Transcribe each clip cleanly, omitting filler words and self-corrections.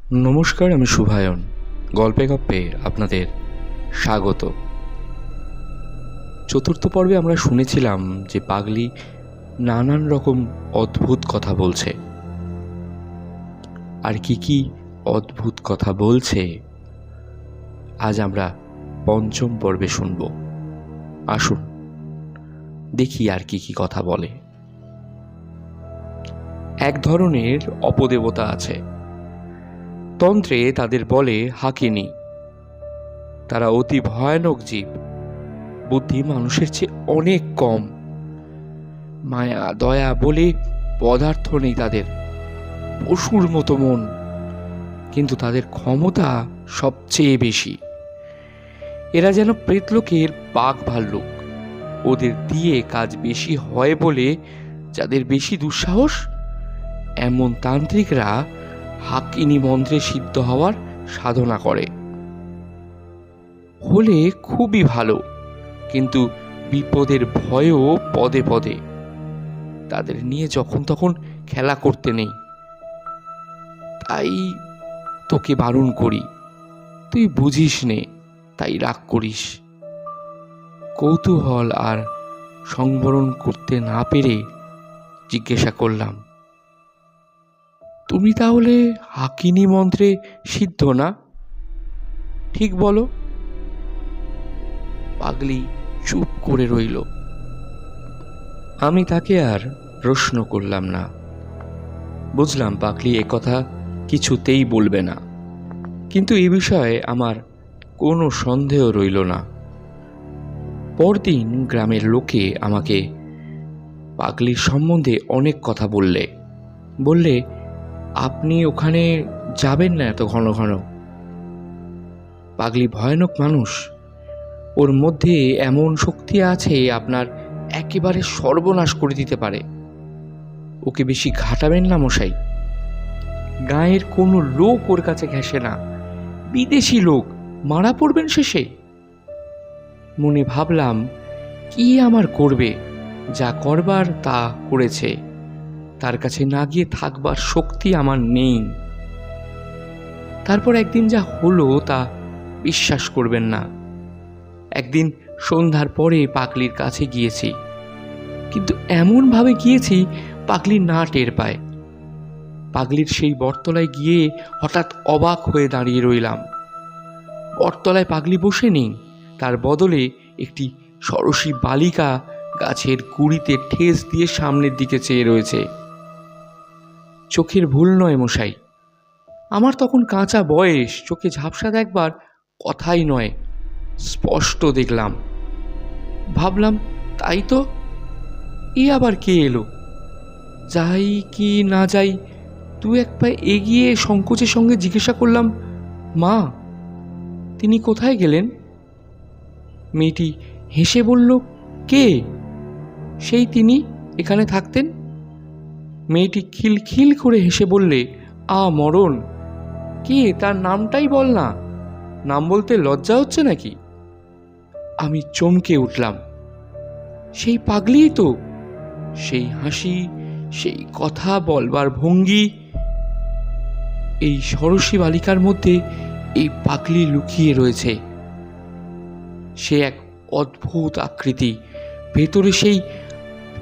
নমস্কার, আমি শুভায়ন। গল্পে গপ্পে আপনাদের স্বাগত। চতুর্থ পর্বে আমরা শুনেছিলাম যে পাগলি নানান রকম অদ্ভুত কথা বলছে। আর কি অদ্ভুত কথা বলছে আজ আমরা পঞ্চম পর্বে শুনব। আসুন দেখি আর কি কথা বলে। এক ধরনের অপদেবতা আছে, তন্ত্রে তাদের বলে হাকিনী। তারা অতি ভয়ানক জীব, বুদ্ধি মানুষের চেয়ে অনেক কম। মায়া দয়া বলে পদার্থ নেই তাদের, পশুর মতো মন, কিন্তু তাদের ক্ষমতা সবচেয়ে বেশি। এরা যেন প্রেতলোকের বাঘ ভাল্লুক। ওদের দিয়ে কাজ বেশি হয় বলে যাদের বেশি দুঃসাহস, এমন তান্ত্রিকরা হাকিনী মন্ত্রে সিদ্ধ হওয়ার সাধনা করে। হলে খুবই ভালো, কিন্তু বিপদের ভয়ও পদে পদে। তাদের নিয়ে যখন তখন খেলা করতে নেই। তাই তোকে বারণ করি, তুই বুঝিস নে, তাই রাগ করিস। কৌতূহল আর সংবরণ করতে না পেরে জিজ্ঞাসা করলাম, তুমি তাহলে হাকিনী মন্ত্রে সিদ্ধ না? ঠিক বলো। পাগলি চুপ করে রইল। আমি তাকে আর প্রশ্ন করলাম না। বুঝলাম পাগলি একথা কিছুতেই বলবে না, কিন্তু এ বিষয়ে আমার কোনো সন্দেহ রইল না। পরদিন গ্রামের লোকে আমাকে পাগলির সম্বন্ধে অনেক কথা বললে আপনি ওখানে যাবেন না এত ঘন ঘন। পাগলি ভয়ানক মানুষ, ওর মধ্যে এমন শক্তি আছে আপনার একেবারে সর্বনাশ করে দিতে পারে। ওকে বেশি ঘাটাবেন না মশাই। গাঁয়ের কোনো লোক ওর কাছে ঘেঁষে না, বিদেশি লোক, মারা পড়বেন শেষে। মনে ভাবলাম, কি আমার করবে? যা করবার তা করেছে, তার কাছে না গিয়ে থাকবার শক্তি আমার নেই। তারপর একদিন যা হলো তা বিশ্বাস করবেন না। একদিন সন্ধ্যার পরে পাগলির কাছে গিয়েছি, কিন্তু এমনভাবে গিয়েছি পাগলি না টের পায়। পাগলির সেই বটতলায় গিয়ে হঠাৎ অবাক হয়ে দাঁড়িয়ে রইলাম। বটতলায় পাগলি বসে নেই, তার বদলে একটি ষোড়শী বালিকা গাছের গুঁড়িতে ঠেস দিয়ে সামনের দিকে চেয়ে রয়েছে। চোখের ভুল নয় মশাই, আমার তখন কাঁচা বয়স, চোখে ঝাপসা দেখবার কথাই নয়, স্পষ্ট দেখলাম। ভাবলাম, তাই তো, এ আবার কে এলো? যাই কি না যাই, দু এক পায়ে এগিয়ে সংকোচের সঙ্গে জিজ্ঞাসা করলাম, মা, তিনি কোথায় গেলেন? মেয়েটি হেসে বলল, কে? সেই তিনি এখানে থাকতেন। মেয়েটি খিলখিল করে হেসে বললে, মরণ! কে, তার নামটাই বল না। নাম বলতে লজ্জা হচ্ছে নাকি? আমি চমকে উঠলাম। সেই পাগলিই তো, সেই হাসি, সেই কথা বলবার ভঙ্গি। এই ষোড়শী বালিকার মধ্যে এই পাগলি লুকিয়ে রয়েছে। সে এক অদ্ভুত আকৃতি, ভেতরে সেই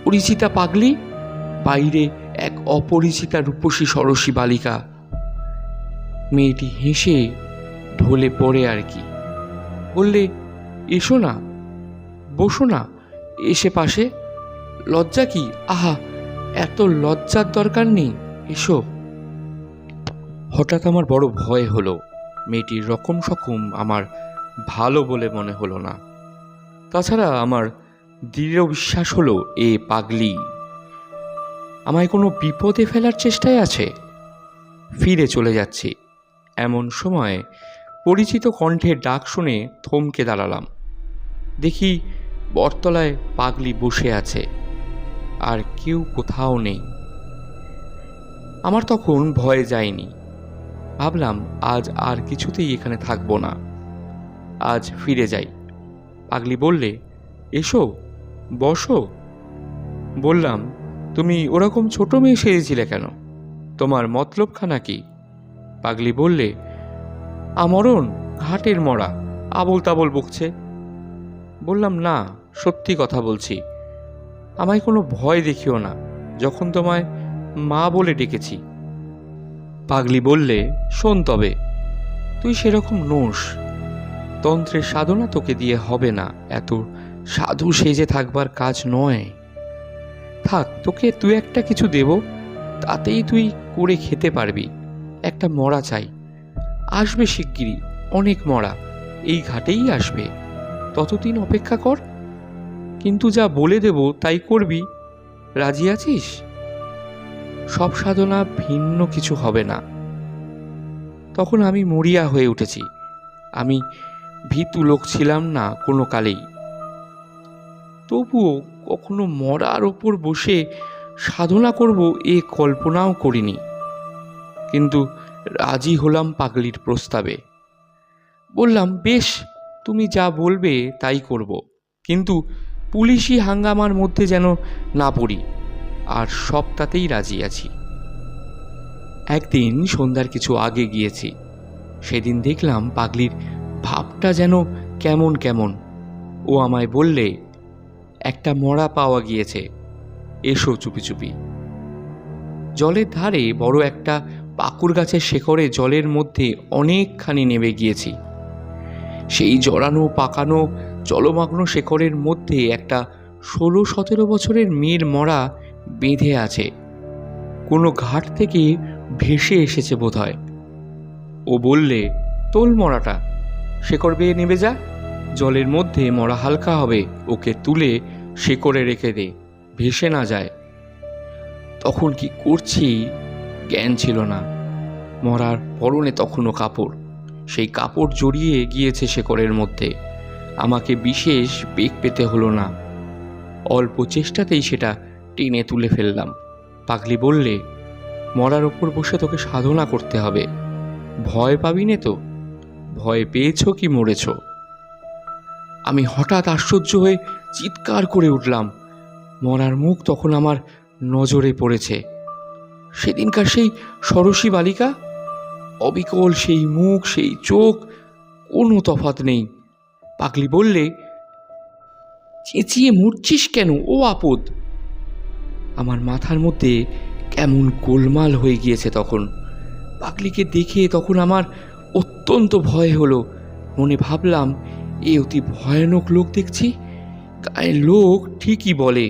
পরিচিতা পাগলি, বাইরে এক অপরিচিতা রূপসী ষোড়শী বালিকা। মেয়েটি হেসে ঢলে পড়ে আর কি, বললে, এসো না, বসো না এসে পাশে। লজ্জা কি? আহা, এত লজ্জার দরকার নেই, এসো। হঠাৎ আমার বড় ভয় হলো। মেয়েটির রকম সকম আমার ভালো বলে মনে হলো না। তাছাড়া আমার দৃঢ় বিশ্বাস হলো এ পাগলি আমায় কোনো বিপদে ফেলার চেষ্টায় আছে। ফিরে চলে যাচ্ছি, এমন সময় পরিচিত কণ্ঠের ডাক শুনে থমকে দাঁড়ালাম। দেখি বটতলায় পাগলি বসে আছে, আর কেউ কোথাও নেই। আমার তখন ভয় যায়নি। ভাবলাম, আজ আর কিছুতেই এখানে থাকবো না, আজ ফিরে যাই। পাগলি বললে, এসো, বসো। বললাম, তুমি ওরকম ছোট মেয়ে সেজেছিলে কেন? তোমার মতলবখানা কি? পাগলি বললে, আমরণ ঘাটের মরা, আবল তাবল বকছে। বললাম, না, সত্যি কথা বলছি। আমায় কোনো ভয় দেখিও না, যখন তোমায় মা বলে ডেকেছি। পাগলি বললে, শোন তবে, তুই সেরকম নোস, তন্ত্রের সাধনা তোকে দিয়ে হবে না, এত সাধু সেজে থাকবার কাজ নয়। থাক, তোকে তুই একটা কিছু দেব, তাতেই তুই করে খেতে পারবি। একটা মরা চাই, আসবে শিগগিরই, অনেক মরা এই ঘাটেই আসবে, ততদিন অপেক্ষা কর। কিন্তু যা বলে দেব তাই করবি, রাজি আছিস? সব সাধনা ভিন্ন কিছু হবে না। তখন আমি মরিয়া হয়ে উঠেছি। আমি ভীতু লোক ছিলাম না কোনো কালেই, তবুও কখনো মরার ওপর বসে সাধনা করব এ কল্পনাও করিনি। কিন্তু রাজি হলাম পাগলির প্রস্তাবে। বললাম, বেশ, তুমি যা বলবে তাই করব, কিন্তু পুলিশি হাঙ্গামার মধ্যে যেন না পড়ি, আর সবটাতেই রাজি আছি। একদিন সন্ধ্যার কিছু আগে গিয়েছি। সেদিন দেখলাম পাগলির ভাবটা যেন কেমন কেমন। ও আমায় বললে, একটা মরা পাওয়া গিয়েছে, এসো চুপি চুপি। জলের ধারে বড় একটা পাকুড় গাছের শেকড়ে জলের মধ্যে অনেকখানি নেমে গিয়েছি। সেই জড়ানো পাকানো জলমগ্ন শেকড়ের মধ্যে একটা 16-17 বছরের মেয়ের মরা বেঁধে আছে, কোনো ঘাট থেকে ভেসে এসেছে বোধহয়। ও বললে, তোল মরাটা, শেকড় বেয়ে নেমে যা, জলের মধ্যে মরা হালকা হবে, ওকে তুলে শেকড়ে রেখে দে, ভেসে না যায়। তখন কি করছি জ্ঞান ছিল না। মরার পরনে তখনও কাপড়, সেই কাপড় জড়িয়ে গিয়েছে শেকড়ের মধ্যে। আমাকে বিশেষ বেগ পেতে হলো না, অল্প চেষ্টাতেই সেটা টেনে তুলে ফেললাম। পাগলি বললে, মরার ওপর বসে তোকে সাধনা করতে হবে, ভয় পাবি নে তো? ভয় পেয়েছ কি মরেছ? আমি হঠাৎ আশ্চর্য হয়ে চিৎকার করে উঠলাম। মরার মুখ তখন আমার নজরে পড়েছে। সেদিনকার সেই সরসী বালিকা, অবিকল সেই মুখ, সেই চোখ, কোনো তফাৎ নেই। পাগলি বললে, চেঁচিয়ে মরছিস কেন, ও আপদ? আমার মাথার মধ্যে কেমন গোলমাল হয়ে গিয়েছে তখন। পাগলিকে দেখে তখন আমার অত্যন্ত ভয় হলো। মনে ভাবলাম, এ অতি ভয়ানক লোক দেখছি। গায়ের লোক ঠিকই বলে,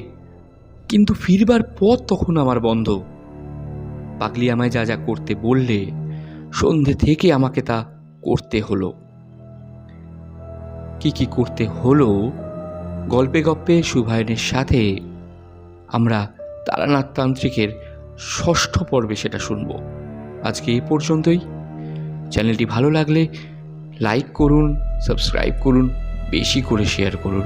কিন্তু ফিরবার পথ তখন আমার বন্ধ। পাগলি আমায় যা যা করতে বললে, সন্ধে থেকে আমাকে তা করতে হলো। কি কি করতে হলো, গল্পে গল্পে শুভায়নের সাথে আমরা তারানাথ তান্ত্রিকের 6ষ্ঠ পর্বে সেটা শুনব। আজকে এই পর্যন্তই। চ্যানেলটি ভালো লাগলে লাইক করুন, সাবস্ক্রাইব করুন, বেশি করে শেয়ার করুন।